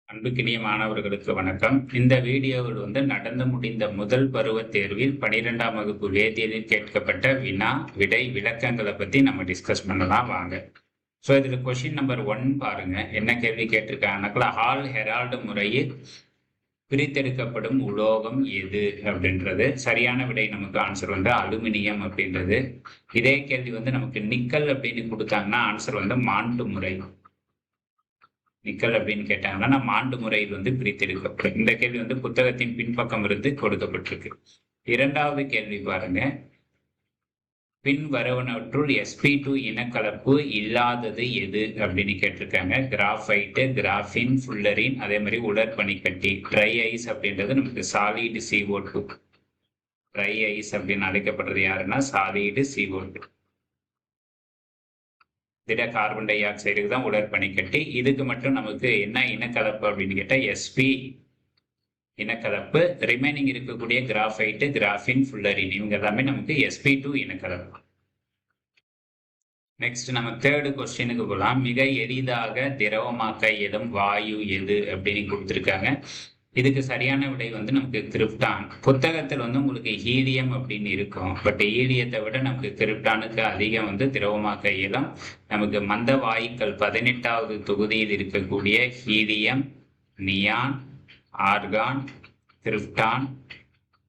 அன்புக்கினிய மாணவர்களுக்கு வணக்கம். இந்த வீடியோவில் நடந்து முடிந்த முதல் பருவ தேர்வில் 12ஆம் வகுப்பு வேதியியலில் கேட்கப்பட்ட வினா விடை விளக்கங்களை பத்தி நம்ம டிஸ்கஸ் பண்ணலாம் வாங்க. இதுல கொஸ்டின் நம்பர் 1 பாருங்க. என்ன கேள்வி கேட்டிருக்காங்கனாக்கா, ஹால் ஹெரால்டு முறையில் பிரித்தெடுக்கப்படும் உலோகம் எது அப்படின்றது. சரியான விடை நமக்கு ஆன்சர் அலுமினியம் அப்படின்றது. இதே கேள்வி நமக்கு நிக்கல் அப்படின்னு கொடுத்தாங்கன்னா ஆன்சர் மாண்டு முறை. நிக்கல் அப்படின்னு கேட்டாங்கன்னா மாண்டு முறையில் பிரித்தெடுக்கப்படும். இந்த கேள்வி புத்தகத்தின் பின்பக்கம் இருந்து கொடுக்கப்பட்டிருக்கு. இரண்டாவது கேள்வி பாருங்க. பின் வரவனவற்றுள் sp2 இனக்கலப்பு இல்லாதது எது அப்படின்னு கேட்டிருக்காங்க. கிராஃபைட்டு, கிராஃபின், ஃபுல்லரின், அதே மாதிரி உலர்பனிக்கட்டி. ட்ரை ஐஸ் அப்படின்றது நமக்கு சாலிடு CO2. ட்ரை ஐஸ் அப்படின்னு அழைக்கப்படுறது யாருன்னா சாலிடு CO2. திட கார்பன் டை ஆக்சைடுக்கு தான் உலர்பனிக்கட்டி. இதுக்கு மட்டும் நமக்கு என்ன இனக்கலப்பு அப்படின்னு கேட்டால் sp இனக்கலப்பு. ரிமைனிங் இருக்கக்கூடிய கிராஃபைட்டு, கிராஃபின், ஃபுல்லரின் இவங்க எல்லாமே நமக்கு sp2 இனக்கலப்பு. நெக்ஸ்ட் நம்ம தேர்டு கொஸ்டினுக்கு போகலாம். மிக எளிதாக திரவமாக்க இயலும் வாயு எது அப்படின்னு கொடுத்துருக்காங்க. இதுக்கு சரியான விடை நமக்கு கிரிப்டான். புத்தகத்தில் உங்களுக்கு ஹீலியம் அப்படின்னு இருக்கும். பட் ஹீலியத்தை விட நமக்கு கிரிப்டானுக்கு அதிகம் திரவமாக்க இயலும். நமக்கு மந்த வாயுக்கள் 18வது தொகுதியில் இருக்கக்கூடிய ஹீலியம், நியான், ஆர்கான், கிரிப்டான்,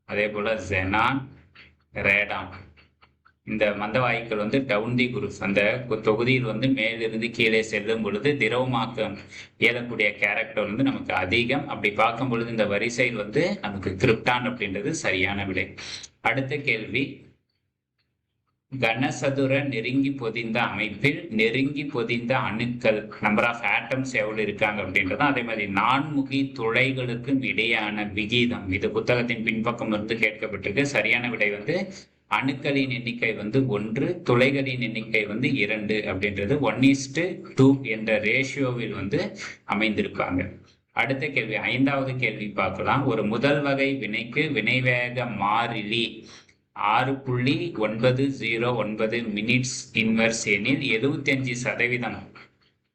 அதே போல ஜெனான், ரேடான். இந்த மந்த வாயுக்கள் டவுன் தி குரூப் அந்த தொகுதியில் மேலிருந்து கீழே செல்லும் பொழுது திரவமாக்க இயலக்கூடிய கேரக்டர் நமக்கு அதிகம். அப்படி பார்க்கும் பொழுது இந்த வரிசையில் நமக்கு கிரிப்டான் அப்படின்றது சரியான விடை. அடுத்த கேள்வி, கனசதுர நெருங்கி பொதிந்த அமைப்பில் நெருங்கி பொதிந்த அணுக்கள் நம்பர் ஆஃப் ஆட்டம்ஸ் எவ்வளவு இருக்காங்க அப்படின்றது. அதே மாதிரி நான்முகி துளைகளுக்கும் இடையான விகிதம். இது புத்தகத்தின் பின்பக்கம் கேட்கப்பட்டிருக்கு. சரியான விடை அணுக்களின் எண்ணிக்கை 1, துளைகளின் எண்ணிக்கை 2 அப்படின்றது 1:2 என்ற ரேஷியோவில் அமைந்திருப்பாங்க. அடுத்த கேள்வி, 5வது கேள்வி பார்க்கலாம். ஒரு முதல் வகை வினைக்கு வினைவேக மாறிலி 6.909 மினிட்ஸ் இன்வர்ஸ் எனில் 75%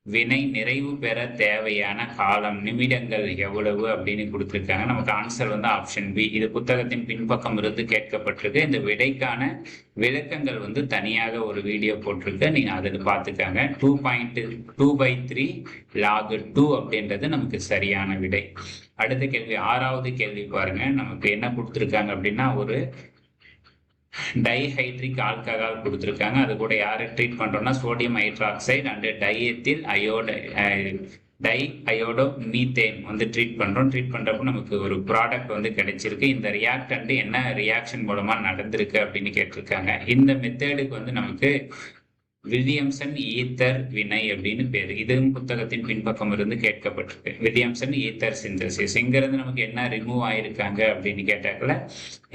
வினை நிறைவு பெற தேவையான காலம் நிமிடங்கள் எவ்வளவு அப்படின்னு கொடுத்துருக்காங்க. நமக்கு ஆன்சர் ஆப்ஷன் பி. இது புத்தகத்தின் பின்பக்கம் இருந்து கேட்கப்பட்டிருக்கு. இந்த விடைக்கான விளக்கங்கள் தனியாக ஒரு வீடியோ போட்டிருக்கு. நீங்க அதில் பார்த்துக்காங்க. 2.2/3 log 2 அப்படின்றது நமக்கு சரியான விடை. அடுத்த கேள்வி, 6வது கேள்வி பாருங்க. நமக்கு என்ன கொடுத்துருக்காங்க அப்படின்னா, ஒரு டைஹைட்ரிக் ஆல்கஹால் கொடுத்துருக்காங்க. அது கூட யாரை ட்ரீட் பண்றோம்னா sodium hydroxide and diiodomethane treat பண்றோம். ட்ரீட் பண்றப்போ நமக்கு ஒரு ப்ராடக்ட் கிடைச்சிருக்கு. இந்த ரியாக்டன்ட் என்ன ரியாக்ஷன் மூலமா நடந்திருக்கு அப்படின்னு கேட்டிருக்காங்க. இந்த மெத்தேடுக்கு நமக்கு வில்லியம்சன் ஈத்தர் வினை அப்படின்னு பேரு. இதுவும் புத்தகத்தின் பின்பக்கம் இருந்து கேட்கப்பட்டிருக்கு. Williamson ether synthesis. இங்கிருந்து நமக்கு என்ன ரிமூவ் ஆயிருக்காங்க அப்படின்னு கேட்டாக்கல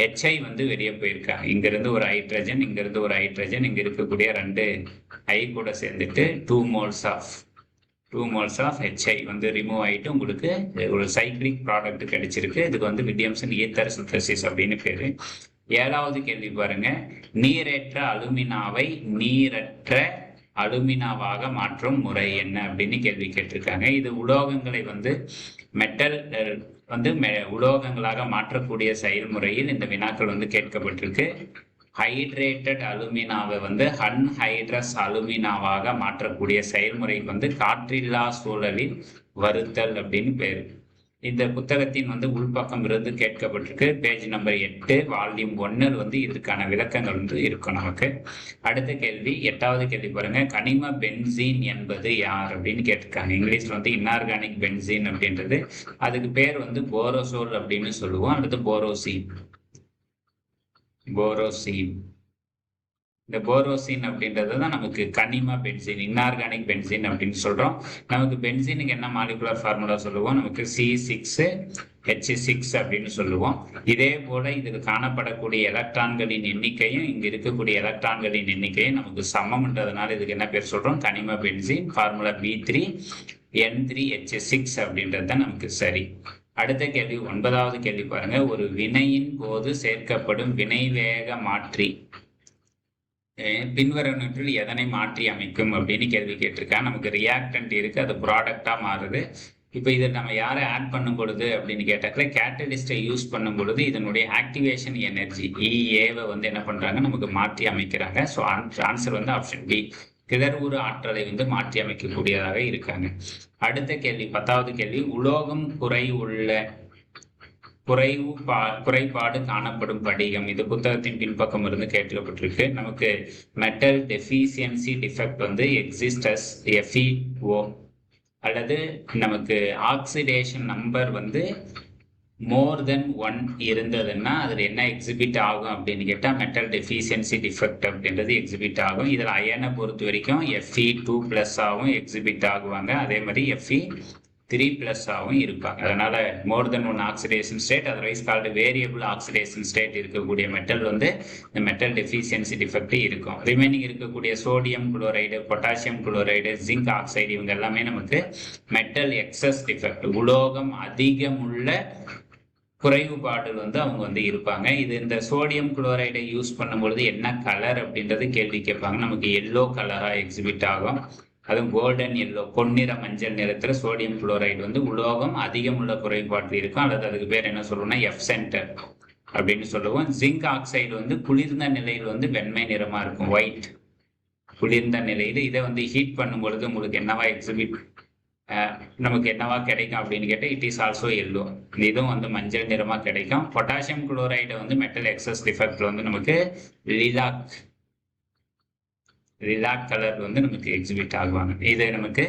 HI வெளியே போயிருக்காங்க. இங்கிருந்து ஒரு ஹைட்ரஜன், இங்கிருந்து ஒரு ஹைட்ரஜன், இங்க இருக்கக்கூடிய 2 I கூட சேர்ந்துட்டு 2 moles ஆஃப் HI ரிமூவ் ஆயிட்டு உங்களுக்கு ஒரு சைக்ளிக் ப்ராடக்ட் கிடைச்சிருக்கு. இதுக்கு வில்லியம்சன் ஈத்தர் சிந்தசிஸ் அப்படின்னு பேரு. 7வது கேள்வி பாருங்க. நீரேற்ற அலுமினாவை நீரற்ற அலுமினாவாக மாற்றும் முறை என்ன அப்படின்னு கேள்வி கேட்டிருக்காங்க. இது உலோகங்களை மெட்டல் உலோகங்களாக மாற்றக்கூடிய செயல்முறையில் இந்த வினாக்கள் கேட்கப்பட்டிருக்கு. ஹைட்ரேட்டட் அலுமினாவை அன்ஹைட்ரஸ் அலுமினாவாக மாற்றக்கூடிய செயல்முறை காற்றில்லா சூழலில் வருத்தல் அப்படின்னு பேரு. இந்த புத்தகத்தின் உள்பக்கம் இருந்து கேட்கப்பட்டிருக்கு. பேஜ் நம்பர் 8 வால்யூம் 1 இதற்கான விளக்கங்கள் இருக்கும் நமக்கு. அடுத்த கேள்வி, 8வது கேள்வி பாருங்க. கனிம பென்சீன் என்பது யார் அப்படின்னு கேட்டிருக்காங்க. இங்கிலீஷ்ல இன்ஆர்கானிக் பென்சீன் அப்படின்றது. அதுக்கு பேர் போரோசோல் அப்படின்னு சொல்லுவோம். அடுத்து போரோசீன். இந்த போரோசின் அப்படின்றது தான் நமக்கு கனிம பென்சீன், இன்ஆர்கானிக் பென்சீன் அப்படின்னு சொல்றோம். நமக்கு பென்சீனுக்கு என்ன மாலிகுலர் ஃபார்முலா சொல்லுவோம்? நமக்கு C6H6 அப்படின்னு சொல்லுவோம். இதே போல இதில் காணப்படக்கூடிய எலக்ட்ரான்களின் எண்ணிக்கையும் இங்க இருக்கக்கூடிய எலக்ட்ரான்களின் எண்ணிக்கையும் நமக்கு சமம்ன்றதுனால இதுக்கு என்ன பேர் சொல்றோம்? கனிம பென்சீன். ஃபார்முலா B3N3H6 அப்படின்றது தான் நமக்கு சரி. அடுத்த கேள்வி, 9வது கேள்வி பாருங்க. ஒரு வினையின் போது சேர்க்கப்படும் வினைவேக மாற்றி பின்வருவனவற்றில் எதனை மாற்றி அமைக்கும் அப்படின்னு கேள்வி கேட்டிருக்காங்க. நமக்கு ரியாக்டன்ட் இருக்கு, அது ப்ராடக்டா மாறுது. இப்போ இதை நம்ம யாரை ஆட் பண்ணும் பொழுது அப்படின்னு கேட்டாக்கல கேட்டலிஸ்ட்டை யூஸ் பண்ணும் பொழுது இதனுடைய ஆக்டிவேஷன் எனர்ஜி இஏவை வந்து என்ன பண்ணுறாங்க நமக்கு மாற்றி அமைக்கிறாங்க. ஸோ ஆன்சர் வந்து ஆப்ஷன் பி, கிளர்வுறு ஆற்றலை வந்து மாற்றி அமைக்கக்கூடியதாக இருக்காங்க. அடுத்த கேள்வி 10வது கேள்வி, உலோகம் குறைபாடு காணப்படும் படிகம். இது புத்தகத்தின் பின்பக்கம் இருந்து கேட்கப்பட்டிருக்கு. நமக்கு மெட்டல் டெஃபிஷியன்சி டிஃபெக்ட் வந்து எக்ஸிஸ்டஸ் FeO அல்லது நமக்கு ஆக்சிடேஷன் நம்பர் வந்து மோர் தென் 1 இருந்ததுன்னா அதில் என்ன எக்ஸிபிட் ஆகும் அப்படின்னு கேட்டால் மெட்டல் டெஃபிஷியன்சி டிஃபெக்ட் அப்படின்றது எக்ஸிபிட் ஆகும். இதில் அயனை பொறுத்த வரைக்கும் Fe2+ ஆகவும் எக்ஸிபிட் ஆகுவாங்க, அதே மாதிரி Fe3+ ஆகவும் இருப்பாங்க. அதனால் மோர் தென் 1 oxidation state, otherwise called variable oxidation state இருக்கக்கூடிய மெட்டல் வந்து இந்த மெட்டல் டெஃபிஷியன்சி டிஃபெக்ட் இருக்கும். ரிமைனிங் இருக்கக்கூடிய sodium chloride, potassium chloride, zinc oxide இவங்க எல்லாமே நமக்கு மெட்டல் எக்ஸஸ் டிஃபெக்ட், உலோகம் அதிகமுள்ள குறைவுபாடு வந்து அவங்க வந்து இருப்பாங்க. இது இந்த சோடியம் குளோரைடை யூஸ் பண்ணும்பொழுது என்ன கலர் அப்படின்றது கேள்வி கேட்பாங்க. நமக்கு எல்லோ கலராக எக்ஸிபிட் ஆகும், அதுவும் கோல்டன் எல்லோ, பொன்னிற மஞ்சள் நிறத்தில் சோடியம் குளோரைடு வந்து உலோகம் அதிகம் உள்ள குறைபாட்டில் இருக்கும், அல்லது அதுக்கு பேர் என்ன சொல்லுவோம்னா F சென்டர் அப்படின்னு சொல்லுவோம். ஜிங்க் ஆக்சைடு வந்து குளிர்ந்த நிலையில் வந்து வெண்மை நிறமாக இருக்கும், ஒயிட், குளிர்ந்த நிலையில். இதை வந்து ஹீட் பண்ணும் பொழுது உங்களுக்கு என்னவா எக்ஸிபிட் நமக்கு என்னவா கிடைக்கும் அப்படின்னு கேட்டால் இட் இஸ் ஆல்சோ எல்லோ, இதுவும் வந்து மஞ்சள் நிறமாக கிடைக்கும். பொட்டாசியம் குளோரைடை வந்து மெட்டல் எக்ஸஸ் டிஃபெக்ட்ல வந்து நமக்கு லிலாக் கலர் வந்து நமக்கு எக்ஸிபிட் ஆகுவாங்க. இது நமக்கு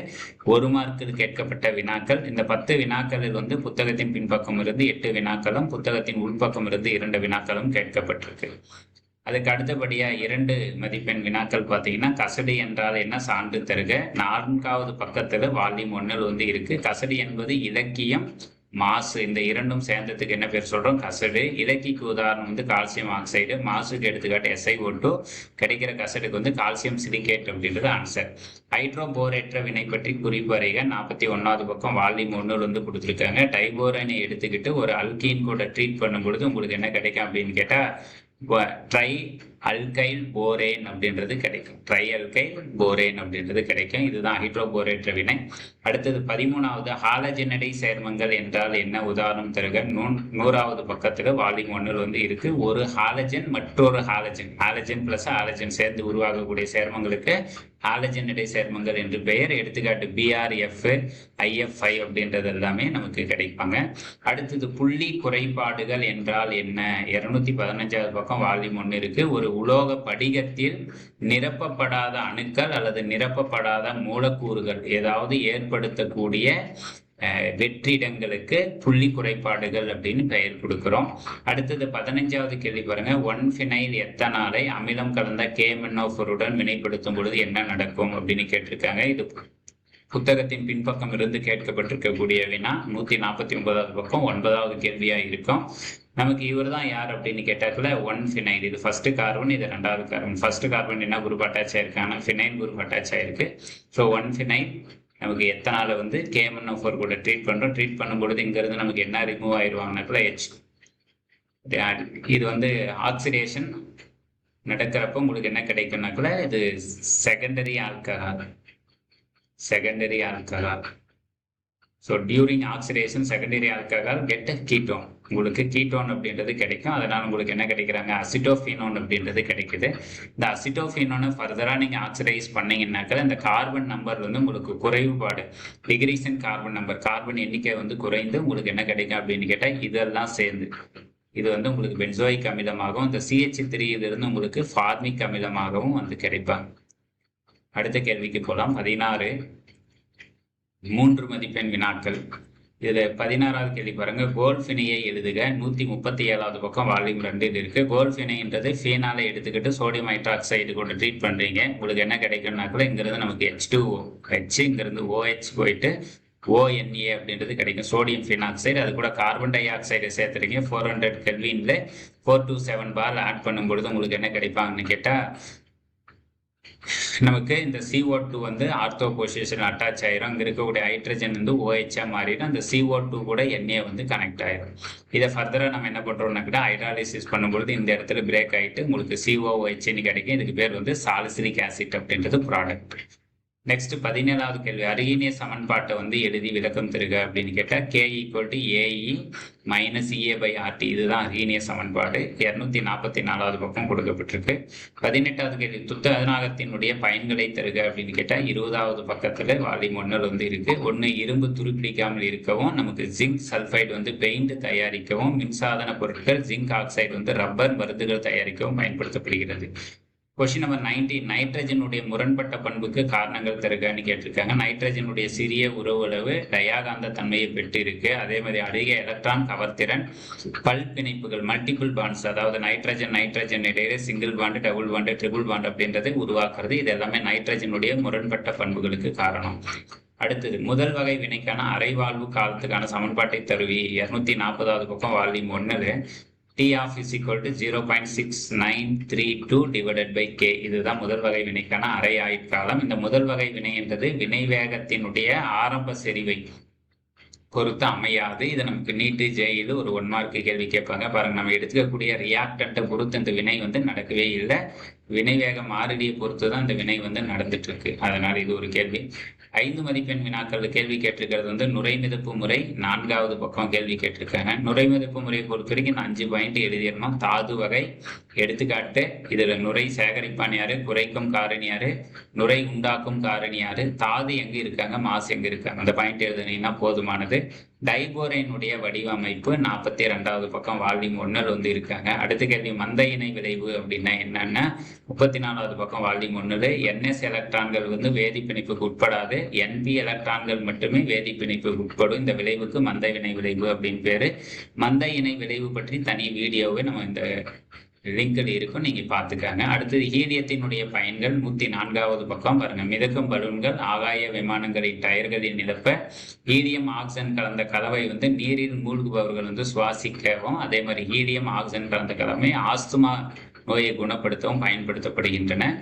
1 மார்க்கு கேட்கப்பட்ட வினாக்கள். இந்த 10 வினாக்களில் வந்து புத்தகத்தின் பின்பக்கம் இருந்து 8 வினாக்களும் புத்தகத்தின் உள்பக்கம் இருந்து 2 வினாக்களும் கேட்கப்பட்டிருக்கு. அதுக்கு அடுத்தபடியாக 2 மதிப்பெண் வினாக்கள் பார்த்தீங்கன்னா, கசடு என்றால் என்ன, சான்று தருக. 4வது பக்கத்தில் வால்யூம் 1 வந்து இருக்கு. கசடு என்பது இலக்கியம், மாசு, இந்த இரண்டும் சேர்ந்ததுக்கு என்ன பேர் சொல்றோம், கசடு. இலக்கிக்கு உதாரணம் வந்து கால்சியம் ஆக்சைடு, மாசுக்கு எடுத்துக்காட்டு SiO2, கிடைக்கிற கசடுக்கு வந்து கால்சியம் சிலிகேட் அப்படின்றது ஆன்சர். ஹைட்ரோபோரேற்ற வினை பற்றி குறிப்பு அறிக. 41வது பக்கம் வால்யூம் 1 வந்து கொடுத்துருக்காங்க. டைபோரனை எடுத்துக்கிட்டு ஒரு அல்கீன் கூட ட்ரீட் பண்ணும் பொழுது உங்களுக்கு என்ன கிடைக்கும் அப்படின்னு கேட்டா ட்ரை அல்கைல் போரேன் அப்படின்றது கிடைக்கும். ட்ரை அல்கைல் போரேன் அப்படின்றது கிடைக்கும். இதுதான் ஹைட்ரோபோரேற்ற வினை. அடுத்தது 13வது, ஹாலஜனடை சேர்மங்கள் என்றால் என்ன, உதாரணம் தருக. 100வது பக்கத்துல வால்யூம் 1 வந்து இருக்கு. ஒரு ஹாலஜன் மற்றொரு ஹாலஜன், ஹாலஜன் பிளஸ் ஹாலஜன் சேர்ந்து உருவாகக்கூடிய சேர்மங்களுக்கு ஹாலஜனடை சேர்மங்கள் என்று பெயர். எடுத்துக்காட்டு BRF, IF5 அப்படின்றது எல்லாமே நமக்கு கிடைப்பாங்க. அடுத்தது புள்ளி குறைபாடுகள் என்றால் என்ன, 215வது பக்கம் வால்யூம் 1 இருக்கு. ஒரு உலோக படிகத்தில் நிரப்பப்படாத அணுக்கள் அல்லது நிரப்பப்படாத மூலக்கூறுகள் ஏதாவது ஏற்படுத்தக்கூடிய வெற்றிடங்களுக்கு புள்ளி குறைபாடுகள் அப்படின்னு பெயர் கொடுக்கிறோம். அடுத்தது 15வது கேள்வி பாருங்க. 1-ஃபினைல் எத்தனாலை அமிலம் கலந்த KMnO4 வினைப்படுத்தும் பொழுது என்ன நடக்கும் அப்படின்னு கேட்டிருக்காங்க. இது புத்தகத்தின் பின்பக்கம் இருந்து கேட்கப்பட்டிருக்கக்கூடிய வினா. 149வது பக்கம் 9வது கேள்வியா இருக்கும். நமக்கு இவர் தான் யார் அப்படின்னு கேட்டாக்கல 1-ஃபினைல். இது ஃபர்ஸ்ட் கார்பன், இது 2வது கார்பன். ஃபர்ஸ்ட் கார்பன் என்ன குரூப் அட்டாச் ஆயிருக்காங்க, ஃபினைல் குரூப் அட்டாச் ஆயிருக்கு. ஸோ 1-ஃபினைல் நமக்கு எத்தனால வந்து KMnO4 கூட ட்ரீட் பண்ணுறோம். ட்ரீட் பண்ணும்பொழுது இங்கேருந்து நமக்கு என்ன ரிமூவ் ஆயிடுவாங்கனாக்குள்ள H. இது வந்து ஆக்சிடேஷன் நடக்கிறப்ப உங்களுக்கு என்ன கிடைக்கும்னாக்குள்ள இது secondary alcohol. So during oxidation secondary alcohol get ketone, உங்களுக்கு கீட்டோன் அப்படின்றது கிடைக்கும். அதனால் உங்களுக்கு என்ன கிடைக்கிறாங்க, அசிட்டோஃபினோன் அப்படின்றது கிடைக்குது. இந்த அசிட்டோஃபினோனை ஃபர்தராக நீங்கள் ஆக்சிடைஸ் பண்ணீங்கன்னாக்கா இந்த கார்பன் நம்பர் வந்து உங்களுக்கு குறைவுபாடு, டிகிரீசன் கார்பன் நம்பர், கார்பன் எண்ணிக்கை வந்து குறைந்து உங்களுக்கு என்ன கிடைக்கும் அப்படின்னு கேட்டால் இதெல்லாம் சேர்ந்து இது வந்து உங்களுக்கு பென்சோயிக் அமிலமாகவும் இந்த CH3 இருந்து உங்களுக்கு ஃபார்மிக் அமிலமாகவும் வந்து கிடைப்பாங்க. அடுத்த கேள்விக்கு போகலாம். 16 3 மதிப்பெண் வினாக்கள். இதில் 16வது கேள்வி பாருங்க. கோல்ஃபினையை எழுதுக. 137வது பக்கம் வால்யூம் 2 இருக்கு. கோல்ஃபினைன்றது ஃபீனாலை எடுத்துக்கிட்டு சோடியம் ஹைட்ராக்சைடு கொண்டு ட்ரீட் பண்றீங்க. உங்களுக்கு என்ன கிடைக்கும்னாக்குள்ள இங்கிருந்து நமக்கு H2O, இங்கிருந்து OH போயிட்டு ONA அப்படின்றது கிடைக்கும், சோடியம் ஃபினாக்சைடு. அது கூட கார்பன் டை ஆக்சைடை சேர்த்துறீங்க. 400 கெல்வின்ல 427 பார் ஆட் பண்ணும்பொழுது உங்களுக்கு என்ன கிடைப்பாங்கன்னு கேட்டால் நமக்கு இந்த CO2 வந்து ஆர்த்தோ பொசிஷன் அட்டாச் ஆயிரும். அங்கே இருக்கக்கூடிய ஹைட்ரஜன் வந்து OH மாறிடும். அந்த CO2 கூட NA வந்து கனெக்ட் ஆயிரும். இதை ஃபர்தராக நம்ம என்ன பண்ணுறோம்னாக்கிட்ட ஹைட்ராலிசிஸ் பண்ணும்பொழுது இந்த இடத்துல பிரேக் ஆகிட்டு உங்களுக்கு COOH கிடைக்கும். இதுக்கு பேர் வந்து சாலிசிலிக் ஆசிட் அப்படின்றது ப்ராடக்ட். நெக்ஸ்ட் 17வது கேள்வி, அருகினிய சமன்பாட்டை வந்து எழுதி விளக்கம் தருக அப்படின்னு கேட்டால் k = AE - EA/RT இதுதான் அருகினிய சமன்பாடு. 244வது பக்கம் கொடுக்கப்பட்டிருக்கு. 18வது கேள்வி, துத்தநாகத்தினுடைய பயன்களை தருக அப்படின்னு கேட்டால் 20வது பக்கத்தில் வால்யூம் 1 வந்து இருக்கு. ஒன்று, இரும்பு துருப்பிடிக்காமல் இருக்கவும், நமக்கு ஜிங்க் சல்ஃபைடு வந்து பெயிண்ட் தயாரிக்கவும், மின்சாதன பொருட்கள் ஜிங்க் ஆக்சைடு வந்து ரப்பர் மருந்துகள் தயாரிக்கவும் பயன்படுத்தப்படுகிறது. கொஸ்டின் நம்பர் 19, நைட்ரஜனுடைய முரண்பட்ட பண்புக்கு காரணங்கள் தருகன்னு கேட்டிருக்காங்க. நைட்ரஜனுடைய சிறிய உறவுளவு டயாகாந்த தன்மையை பெற்று இருக்கு. அதே மாதிரி அதிக எலக்ட்ரான் கவர்திறன், பல் பிணைப்புகள் மல்டிபிள் பாண்ட்ஸ், அதாவது நைட்ரஜன் இடையே single bond, double bond, triple bond அப்படின்றதை உருவாக்குறது. இது எல்லாமே நைட்ரஜனுடைய முரண்பட்ட பண்புகளுக்கு காரணம். அடுத்தது, முதல் வகை வினைக்கான அரைவாழ்வு காலத்துக்கான சமன்பாட்டை தருவி. 240வது பக்கம் volume 1 T of is equal to 0.6932 divided by K. இதுதான் முதல் வகை வினைக்கான அரை ஆயுட்காலம். இந்த முதல் வகை வினை என்பது வினை வேகத்தினுடைய ஆரம்ப செறிவை பொறுத்து அமையாது. இது நமக்கு நீட்டு ஜெயிலு ஒரு 1 மார்க் கேள்வி கேட்பாங்க. பாருங்க, நம்ம எடுத்துக்கக்கூடிய ரியாக்டன்ட்டை பொறுத்து இந்த வினை வந்து நடக்கவே இல்லை. வினை வேக மாறிலியை பொறுத்து தான் இந்த வினை வந்து நடந்துட்டு இருக்கு. அதனால இது ஒரு கேள்வி. 5 மதிப்பெண் வினாக்கள் கேள்வி கேட்டிருக்கிறது வந்து நுரைமிதப்பு முறை. 4வது பக்கம் கேள்வி கேட்டிருக்காங்க. நுரைமிதப்பு முறையை பொறுத்த வரைக்கும் நான் 5 பாயிண்ட் எழுதிடணும். தாது வகை எடுத்துக்காட்டு, இதுல நுரை சேகரிப்பான் யாரு, குறைக்கும் காரணி யாரு, நுரை உண்டாக்கும் காரணி யாரு, தாது எங்க இருக்காங்க, மாசு எங்க இருக்காங்க, அந்த பாயிண்ட் எழுதுனீங்கன்னா போதுமானது. டைபோரைனுடைய வடிவமைப்பு 42வது பக்கம் வால்யூம் 1 வந்து இருக்காங்க. அடுத்த கேள்வி, மந்த இணை விளைவு அப்படின்னா என்னன்னா 34வது பக்கம் வால்யூம் 1 NS எலக்ட்ரான்கள் வந்து வேதிப்பிணைப்புக்கு உட்படாது, NP எலக்ட்ரான்கள் மட்டுமே வேதிப்பிணைப்புக்கு உட்படும். இந்த விளைவுக்கு மந்த இணை விளைவு அப்படின்னு பேரு. மந்த இணை விளைவு பற்றி தனி வீடியோவை நம்ம இந்த லிங்கில் இருக்கும், நீங்க பார்த்துக்காங்க. அடுத்தது, ஹீலியத்தினுடைய பயன்கள் 104வது பக்கம் பாருங்க. மிதக்கும் பலூன்கள் ஆகாய விமானங்களின் டயர்களில் நிரப்ப ஹீலியம் ஆக்சிஜன் கலந்த கலவை வந்து நீரில் மூழ்குபவர்கள் வந்து சுவாசிக்கவும், அதே மாதிரி ஹீலியம் ஆக்சிஜன் கலந்த கலவை ஆஸ்துமா நோயை குணப்படுத்தவும் பயன்படுத்தப்படுகின்றன.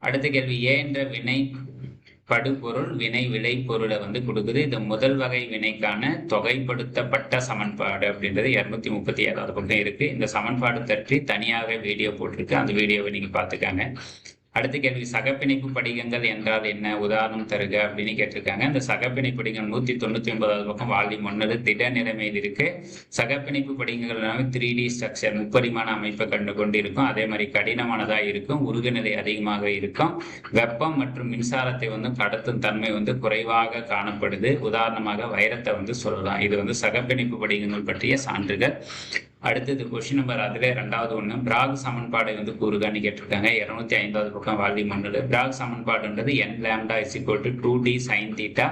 அடுத்த கேள்வி, ஏ என்ற வினை படுபொருள் வினை விளை பொருளை வந்து கொடுக்குது. இது முதல் வகை வினைக்கான தொகைப்படுத்தப்பட்ட சமன்பாடு அப்படின்றது 237வது பக்கம் இருக்கு. இந்த சமன்பாடு பற்றி தனியாக வீடியோ போட்டிருக்கு, அந்த வீடியோவை நீங்க பார்த்துக்காங்க. அடுத்த கேள்வி, சகப்பிணைப்பு படிகங்கள் என்றால் என்ன, உதாரணம் தருக அப்படின்னு கேட்டிருக்காங்க. இந்த சகப்பிணைப்பு படிகங்கள் 199வது பக்கம் வால்யூம் 1 திட நிலைமையில் இருக்கு. சகப்பிணைப்பு படிகங்கள் 3D ஸ்ட்ரக்சர், முப்பரிமாண அமைப்பை கண்டு கொண்டு இருக்கும். அதே மாதிரி கடினமானதாக இருக்கும், உருகுநிலை அதிகமாக இருக்கும், வெப்பம் மற்றும் மின்சாரத்தை வந்து கடத்தும் தன்மை வந்து குறைவாக காணப்படுது. உதாரணமாக வைரத்தை வந்து சொல்லலாம். இது வந்து சகப்பிணைப்பு படிகங்கள் பற்றிய சான்றுகள். அடுத்தது கொஸ்டின் நம்பர் அதில் 2வது ஒன்று, பிராக் சமன்பாடை வந்து கூறுகான்னு கேட்டிருக்காங்க. 205வது பக்கம் வால்யூம் 1 பிராக் சமன்பாடுன்றது n λ = 2d sin θ.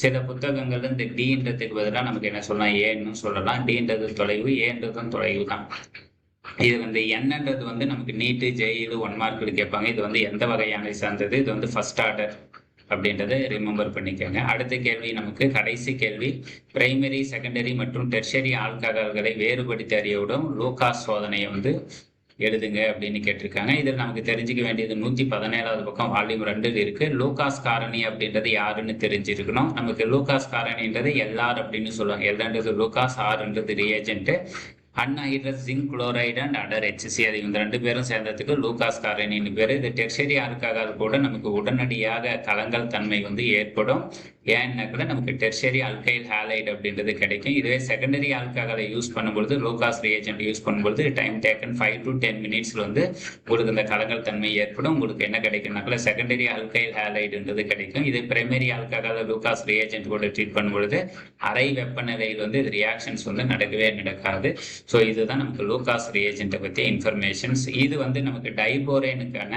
சில புத்தகங்கள் இந்த dன்றதுக்கு பதிலாக நமக்கு என்ன சொல்லலாம், ஏன்னு சொல்லலாம். dன்றது தொலைவு, ஏன்றதும் தொலைவு தான். இது வந்து என்னன்றது வந்து நமக்கு நீட்டு ஜெயிலு 1 மார்க் கேட்பாங்க. இது வந்து எந்த வகையான சார்ந்தது, இது வந்து ஃபர்ஸ்ட் ஆர்டர் அப்படின்றத ரிமெம்பர் பண்ணிக்கோங்க. அடுத்த கேள்வி, நமக்கு கடைசி கேள்வி, பிரைமரி செகண்டரி மற்றும் டெர்ஷரி ஆல்கஹால்களை வேறுபடுத்தி அறியவிடும் லூகாஸ் சோதனையை வந்து எழுதுங்க அப்படின்னு கேட்டிருக்காங்க. இதில் நமக்கு தெரிஞ்சுக்க வேண்டியது 117வது பக்கம் வால்யூம் 2 இருக்கு. லூகாஸ் காரணி அப்படின்றது யாருன்னு தெரிஞ்சிருக்கணும். நமக்கு லூகாஸ் காரணின்றது LR அப்படின்னு சொல்லுவாங்க. Lன்றது லூகாஸ், Rன்றது reagent. Anhydrous zinc chloride and அடர் HCl இந்த 2 பேரும் சேர்ந்ததுக்கு லூகாஸ் காரணின்னு பேர். இது டெர்ஷரி ஆல்கஹால் கூட நமக்கு உடனடியாக கலங்கல் தன்மை வந்து ஏற்படும். ஏன்னா கூட நமக்கு டெர்ஷரி அல்கைல் ஹாலைடு அப்படின்றது கிடைக்கும். இதுவே செகண்டரி ஆல்கஹாலை யூஸ் பண்ணும்பொழுது, லூகாஸ் ரியேஜென்ட் யூஸ் பண்ணும்பொழுது டைம் டேக்கன் 5 to 10 மினிட்ஸ்ல வந்து உங்களுக்கு இந்த கலங்கல் தன்மை ஏற்படும். உங்களுக்கு என்ன கிடைக்கும்னாக்கல செகண்டரி அல்கைல் ஹாலைடுன்றது கிடைக்கும். இது பிரைமரி ஆல்கஹால் லூகாஸ் ரியேஜென்ட் கூட ட்ரீட் பண்ணும்பொழுது அரை வெப்பநிலையில் வந்து இது ரியாக்ஷன்ஸ் வந்து நடக்கவே நடக்காது. ஸோ இதுதான் நமக்கு லூகாஸ் ரியேஜென்ட்டை பற்றி இன்ஃபர்மேஷன்ஸ். இது வந்து நமக்கு டைபோரேனுக்கான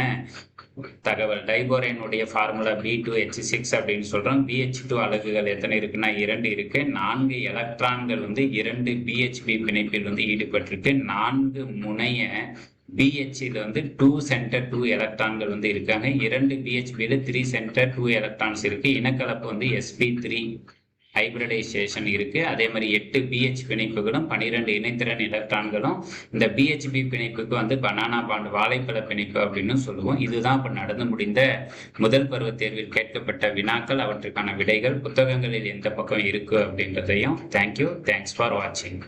தகவல். டைபோரேனுடைய ஃபார்முலா B2H6 அப்படின்னு சொல்றோம். BH2 அலகுகள் எத்தனை இருக்குன்னா 2 இருக்கு. 4 எலக்ட்ரான்கள் வந்து 2 BHB பிணைப்பில் வந்து ஈடுபட்டிருக்கு. 4 முனைய BHல வந்து 2 சென்டர் 2 எலக்ட்ரான்கள் வந்து இருக்காங்க. 2 BHBல 3 சென்டர் 2 எலக்ட்ரான்ஸ் இருக்கு. இனக்கலப்பு வந்து sp3 ஹைபிரிடைசேஷன் இருக்கு. அதே மாதிரி 8 BH பிணைப்புகளும் 12 இணைத்திறன் எலக்ட்ரான்களும். இந்த BHB பிணைப்புக்கு வந்து பனானா பாண்ட், வாழைப்பழ பிணைப்பு அப்படின்னு சொல்லுவோம். இதுதான் இப்ப நடந்து முடிந்த முதல் பருவ தேர்வில் கேட்கப்பட்ட வினாக்கள், அவற்றுக்கான விடைகள் புத்தகங்களில் எந்த பக்கம் இருக்கு அப்படின்றதையும். தேங்க்யூ, தேங்க்ஸ் ஃபார் வாட்சிங்.